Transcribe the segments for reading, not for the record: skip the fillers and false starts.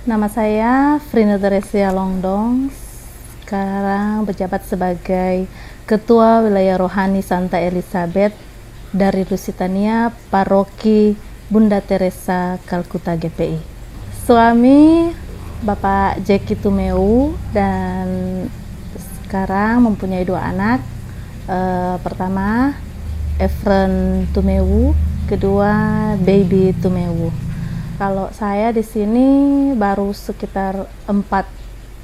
Nama saya Frina Teresia Longdong, sekarang berjabat sebagai Ketua Wilayah Rohani Santa Elizabeth dari Lusitania, Paroki Bunda Teresa, Kalkuta GPI. Suami Bapak Jeki Tumeu dan sekarang mempunyai 2 anak. Pertama Efren Tumeu, kedua Baby Tumeu. Kalau saya di sini baru sekitar 4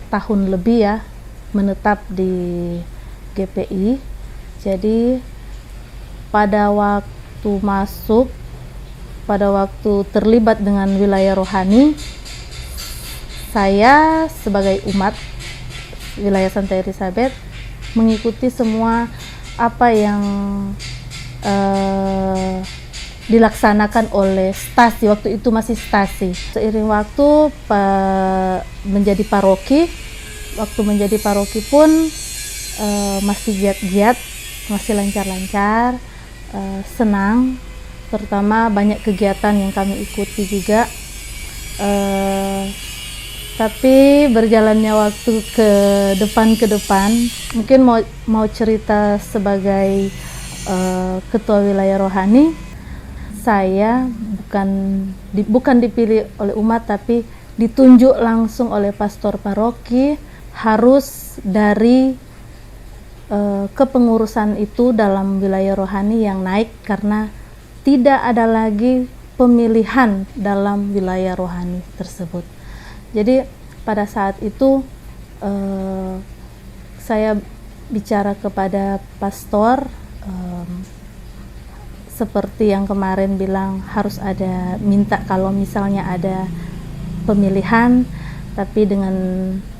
tahun lebih ya menetap di GPI. Jadi pada waktu terlibat dengan wilayah rohani, saya sebagai umat wilayah Santa Elizabeth mengikuti semua apa yang dilaksanakan oleh stasi, waktu itu masih stasi. Seiring waktu menjadi paroki, pun masih giat-giat, masih lancar-lancar, senang, terutama banyak kegiatan yang kami ikuti juga. Tapi berjalannya waktu ke depan, mungkin mau cerita sebagai ketua wilayah rohani, saya bukan dipilih oleh umat, tapi ditunjuk langsung oleh pastor paroki harus dari kepengurusan itu dalam wilayah rohani yang naik, karena tidak ada lagi pemilihan dalam wilayah rohani tersebut. Jadi pada saat itu saya bicara kepada pastor, seperti yang kemarin bilang harus ada, minta kalau misalnya ada pemilihan, tapi dengan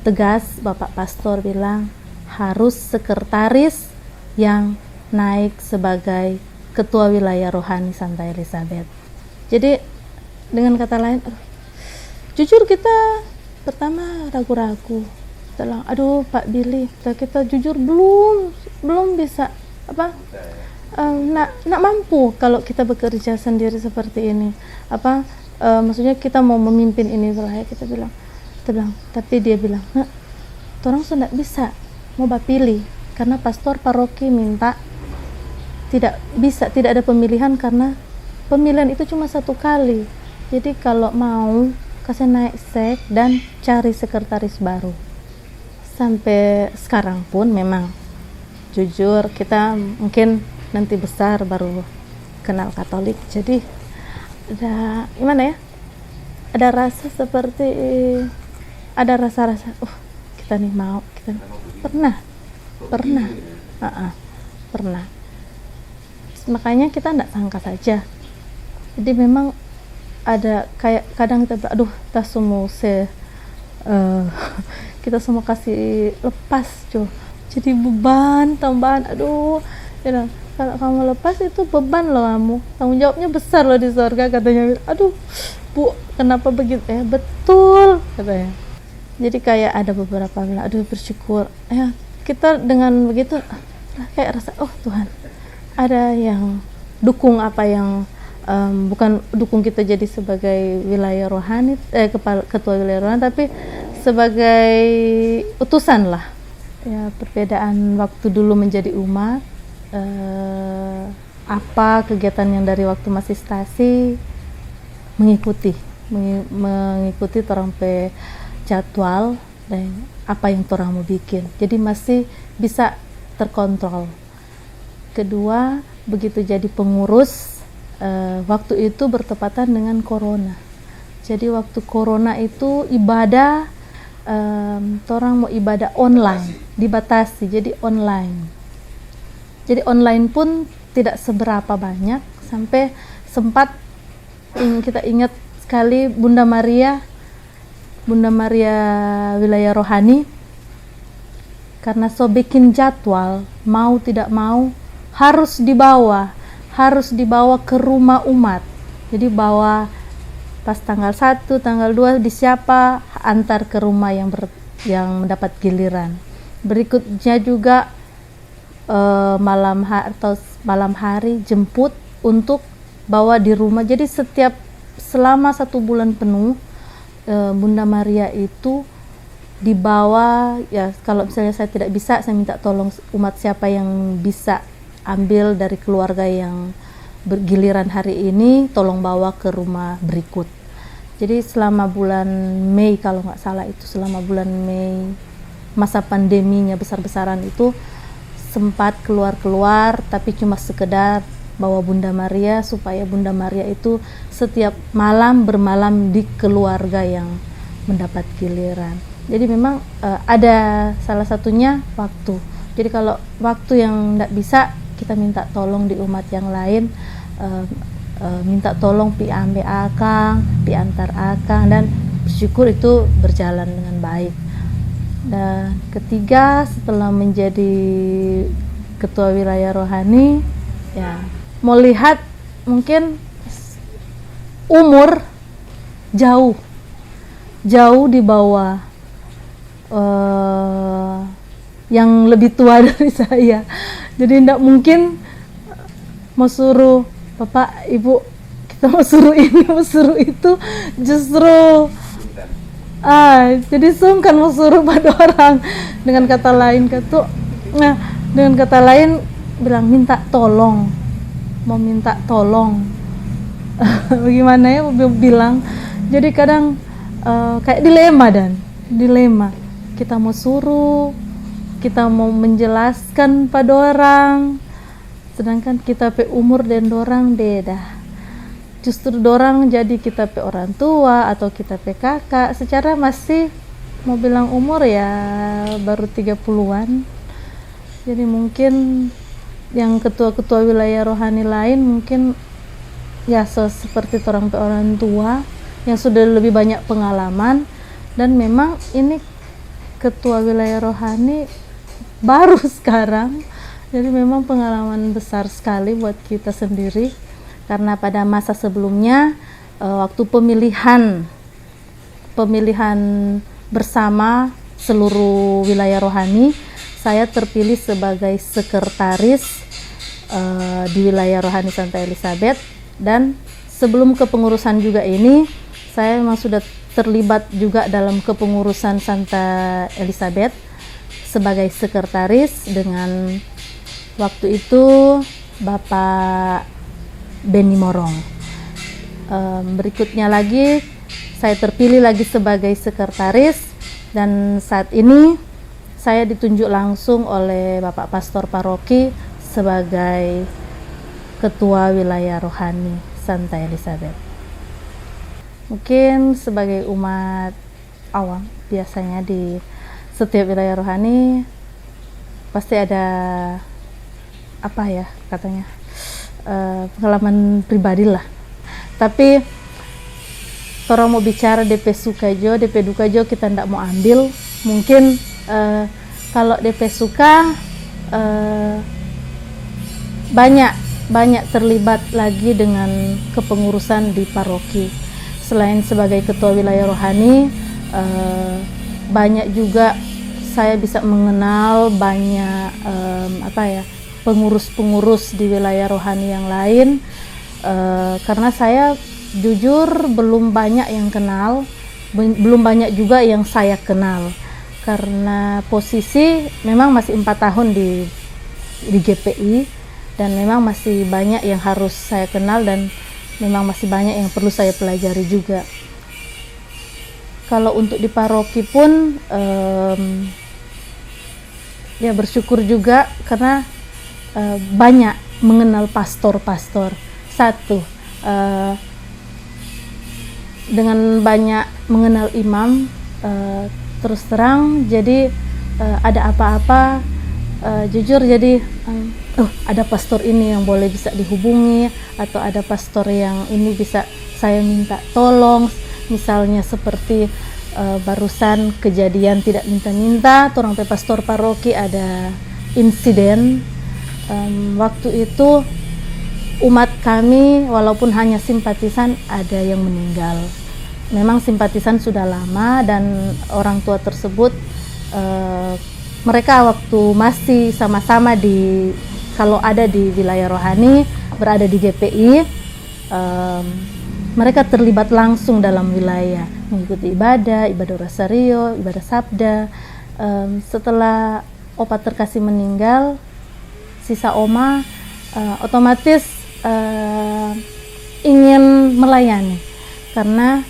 tegas Bapak Pastor bilang harus sekretaris yang naik sebagai ketua wilayah rohani Santa Elizabeth. Jadi dengan kata lain, jujur kita pertama ragu-ragu, kita bilang, aduh Pak Billy, kita jujur belum bisa nak mampu kalau kita bekerja sendiri seperti ini. Maksudnya kita mau memimpin ini wilayah, kita bilang, tapi dia bilang, nak, orang sudah bisa mau pilih, karena pastor paroki minta tidak ada pemilihan, karena pemilihan itu cuma 1 kali. Jadi kalau mau kasih naik sek dan cari sekretaris baru. Sampai sekarang pun memang jujur kita mungkin nanti besar baru kenal Katolik, jadi ada gimana ya, ada rasa seperti ada rasa kita nih mau, kita pernah makanya kita enggak sangka saja. Jadi memang ada kayak kadang kita kita semua kita semua kasih lepas jadi beban tambahan, ya, kalau kamu lepas itu beban loh, kamu tanggung jawabnya besar loh di surga, katanya. Bu, kenapa begitu? Betul, katanya. Jadi kayak ada beberapa bilang, bersyukur ya, kita dengan begitu kayak rasa, Tuhan ada yang dukung apa yang bukan dukung kita jadi sebagai wilayah rohani, ketua wilayah rohani, tapi sebagai utusan lah ya. Perbedaan waktu dulu menjadi umat, apa kegiatan yang dari waktu masih stasi, mengikuti orang pe jadwal dan apa yang orang mau bikin, jadi masih bisa terkontrol. Kedua, begitu jadi pengurus, waktu itu bertepatan dengan corona. Jadi waktu corona itu ibadah, orang mau ibadah online, dibatasi, jadi online. Jadi online pun tidak seberapa banyak, sampai sempat kita ingat sekali Bunda Maria wilayah rohani, karena bikin jadwal, mau tidak mau harus dibawa ke rumah umat. Jadi bawa pas tanggal 1, tanggal 2 disiapa, antar ke rumah yang mendapat giliran. Berikutnya juga malam hari jemput untuk bawa di rumah. Jadi selama 1 bulan penuh Bunda Maria itu dibawa, ya kalau misalnya saya tidak bisa, saya minta tolong umat siapa yang bisa ambil dari keluarga yang bergiliran hari ini, tolong bawa ke rumah berikut. Jadi selama bulan Mei, kalau nggak salah itu selama bulan Mei, masa pandeminya besar-besaran itu, sempat keluar-keluar tapi cuma sekedar bawa Bunda Maria, supaya Bunda Maria itu setiap malam bermalam di keluarga yang mendapat giliran. Jadi memang ada salah satunya waktu. Jadi kalau waktu yang tidak bisa, kita minta tolong di umat yang lain, minta tolong pi ambe akang, pi antar akang, dan bersyukur itu berjalan dengan baik. Dan ketiga, setelah menjadi ketua wilayah rohani, ya mau lihat mungkin umur jauh di bawah yang lebih tua dari saya. Jadi tidak mungkin mau suruh Bapak Ibu, kita mau suruh ini, mau suruh itu, justru jadi sungkan mau suruh pada orang. Dengan kata lain bilang minta tolong, mau minta tolong. Bagaimana ya bilang. Jadi kadang kayak dilema. Kita mau suruh, kita mau menjelaskan pada orang, sedangkan kita pe umur dan dorang beda. Justru dorang jadi kita pe orang tua atau kita pe kakak, secara masih mau bilang umur ya baru 30-an. Jadi mungkin yang ketua-ketua wilayah rohani lain mungkin ya seperti orang pe orang tua yang sudah lebih banyak pengalaman, dan memang ini ketua wilayah rohani baru sekarang, jadi memang pengalaman besar sekali buat kita sendiri. Karena pada masa sebelumnya, waktu pemilihan bersama seluruh wilayah rohani, saya terpilih sebagai sekretaris di wilayah rohani Santa Elizabeth. Dan sebelum kepengurusan juga ini, saya memang sudah terlibat juga dalam kepengurusan Santa Elizabeth sebagai sekretaris dengan waktu itu Bapak Beni Morong. Berikutnya lagi saya terpilih lagi sebagai sekretaris, dan saat ini saya ditunjuk langsung oleh Bapak Pastor Paroki sebagai ketua wilayah rohani Santa Elizabeth. Mungkin sebagai umat awam, biasanya di setiap wilayah rohani pasti ada apa ya katanya, pengalaman pribadi lah. Tapi orang mau bicara DP suka jo, DP duka jo kita ndak mau ambil. Mungkin kalau DP suka banyak terlibat lagi dengan kepengurusan di paroki. Selain sebagai ketua wilayah rohani, banyak juga saya bisa mengenal banyak pengurus-pengurus di wilayah rohani yang lain, karena saya jujur belum banyak yang kenal, belum banyak juga yang saya kenal, karena posisi memang masih 4 tahun di GPI, dan memang masih banyak yang harus saya kenal, dan memang masih banyak yang perlu saya pelajari juga. Kalau untuk di paroki pun ya bersyukur juga karena banyak mengenal pastor-pastor. Satu, dengan banyak mengenal imam, terus terang jadi ada apa-apa jujur jadi ada pastor ini yang boleh bisa dihubungi, atau ada pastor yang ini bisa saya minta tolong. Misalnya seperti barusan kejadian tidak minta-minta, orang pastor paroki ada insiden. Waktu itu umat kami walaupun hanya simpatisan ada yang meninggal. Memang simpatisan sudah lama, dan orang tua tersebut mereka waktu masih sama-sama kalau ada di wilayah rohani, berada di GPI, mereka terlibat langsung dalam wilayah. mengikuti ibadah rosario, ibadah sabda. Setelah opa terkasih meninggal, sisa oma otomatis ingin melayani, karena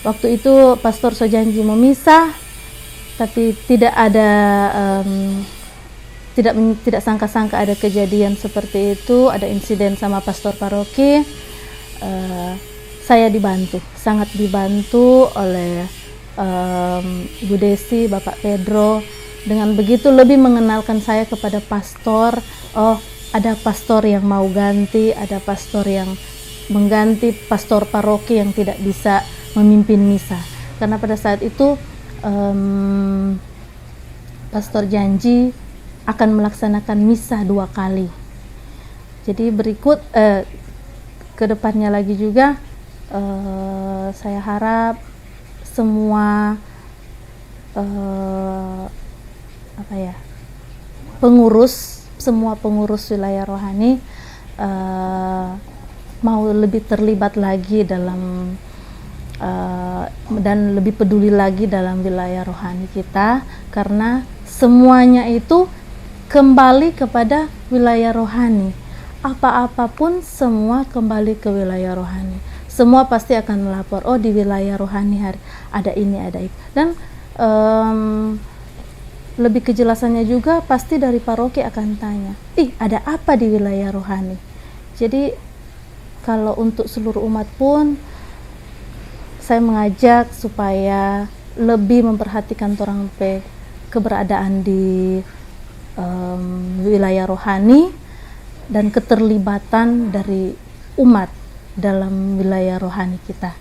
waktu itu pastor so janji memisah, tapi tidak ada tidak sangka-sangka ada kejadian seperti itu, ada insiden sama pastor paroki. Saya dibantu, sangat dibantu oleh Ibu Desi, Bapak Pedro. Dengan begitu lebih mengenalkan saya kepada pastor. Oh, ada pastor yang mau ganti, ada pastor yang mengganti pastor paroki yang tidak bisa memimpin misa. Karena pada saat itu pastor janji akan melaksanakan misa 2 kali. Jadi berikut kedepannya lagi juga saya harap semua semua pengurus wilayah rohani mau lebih terlibat lagi dalam dan lebih peduli lagi dalam wilayah rohani kita, karena semuanya itu kembali kepada wilayah rohani. Apa-apapun semua kembali ke wilayah rohani. Semua pasti akan melapor, oh di wilayah rohani ada ini, ada itu. Dan lebih kejelasannya juga pasti dari paroki akan tanya, ada apa di wilayah rohani? Jadi kalau untuk seluruh umat pun saya mengajak supaya lebih memperhatikan torang keberadaan di wilayah rohani dan keterlibatan dari umat dalam wilayah rohani kita.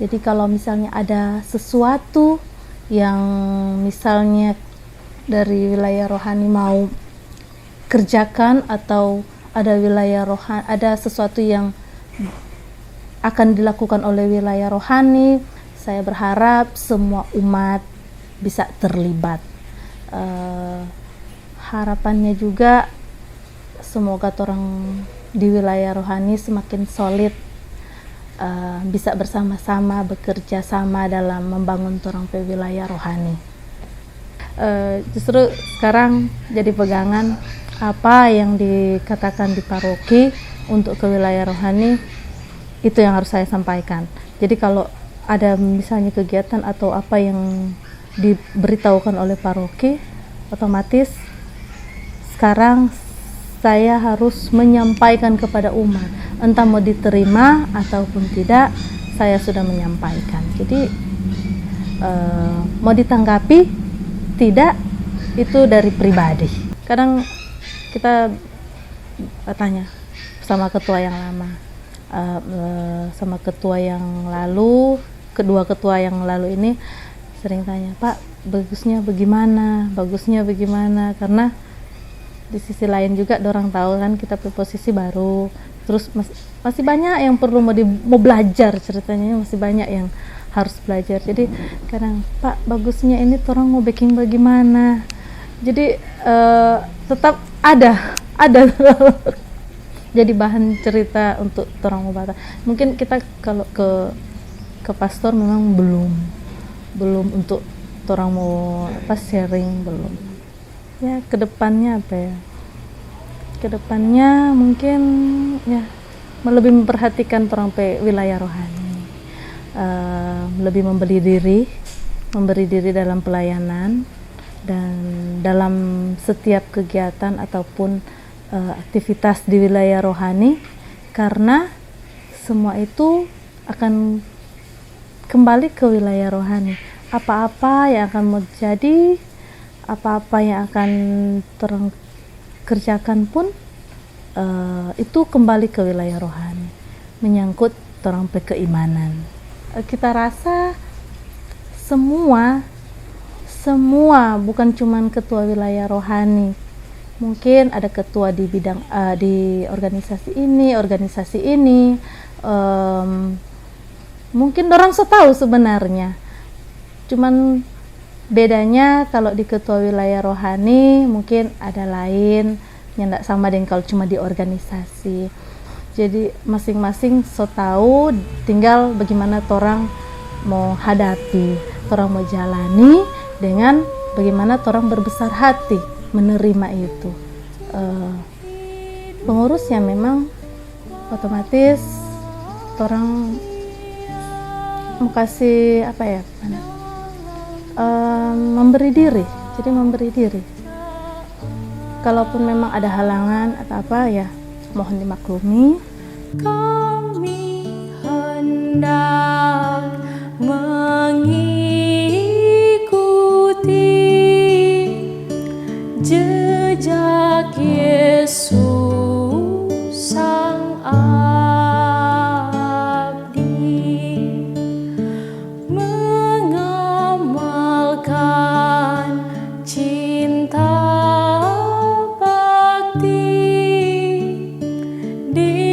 Jadi kalau misalnya ada sesuatu yang misalnya dari wilayah rohani mau kerjakan, atau ada wilayah rohani, ada sesuatu yang akan dilakukan oleh wilayah rohani, saya berharap semua umat bisa terlibat. Harapannya juga semoga orang di wilayah rohani semakin solid, bisa bersama-sama bekerja sama dalam membangun orang wilayah rohani. Justru sekarang jadi pegangan apa yang dikatakan di paroki untuk ke wilayah rohani, itu yang harus saya sampaikan. Jadi kalau ada misalnya kegiatan atau apa yang diberitahukan oleh paroki, otomatis sekarang saya harus menyampaikan kepada umat, entah mau diterima ataupun tidak, saya sudah menyampaikan. Jadi mau ditanggapi tidak, itu dari pribadi. Kadang kita tanya sama ketua yang lama, sama ketua yang lalu, kedua ketua yang lalu ini sering tanya, Pak, bagusnya bagaimana, karena di sisi lain juga dorang tahu kan kita posisi baru, terus masih banyak yang perlu mau belajar, ceritanya masih banyak yang harus belajar. Jadi kadang, Pak, bagusnya ini orang mau backing bagaimana, jadi tetap ada jadi bahan cerita untuk orang mau batas. Mungkin kita kalau ke pastor memang belum untuk orang mau sharing, belum. Ya, kedepannya kedepannya mungkin ya lebih memperhatikan orang wilayah rohani, lebih memberi diri dalam pelayanan dan dalam setiap kegiatan ataupun aktivitas di wilayah rohani, karena semua itu akan kembali ke wilayah rohani. Apa-apa yang akan terjadi, apa-apa yang akan terang kerjakan pun itu kembali ke wilayah rohani, menyangkut orang keimanan. Kita rasa semua bukan cuman ketua wilayah rohani, mungkin ada ketua di bidang di organisasi ini, mungkin orang tahu sebenarnya, cuman bedanya kalau di ketua wilayah rohani mungkin ada lain yang tidak sama dengan kalau cuma di organisasi. Jadi masing-masing tahu, tinggal bagaimana orang mau hadapi, orang mau jalani dengan bagaimana orang berbesar hati menerima itu. Pengurusnya memang otomatis orang mau kasih apa ya, memberi diri, jadi memberi diri. Kalaupun memang ada halangan atau apa ya, mohon dimaklumi. Kami hendak mengikuti jejak Yesus Sang Abdi, mengamalkan cinta bakti di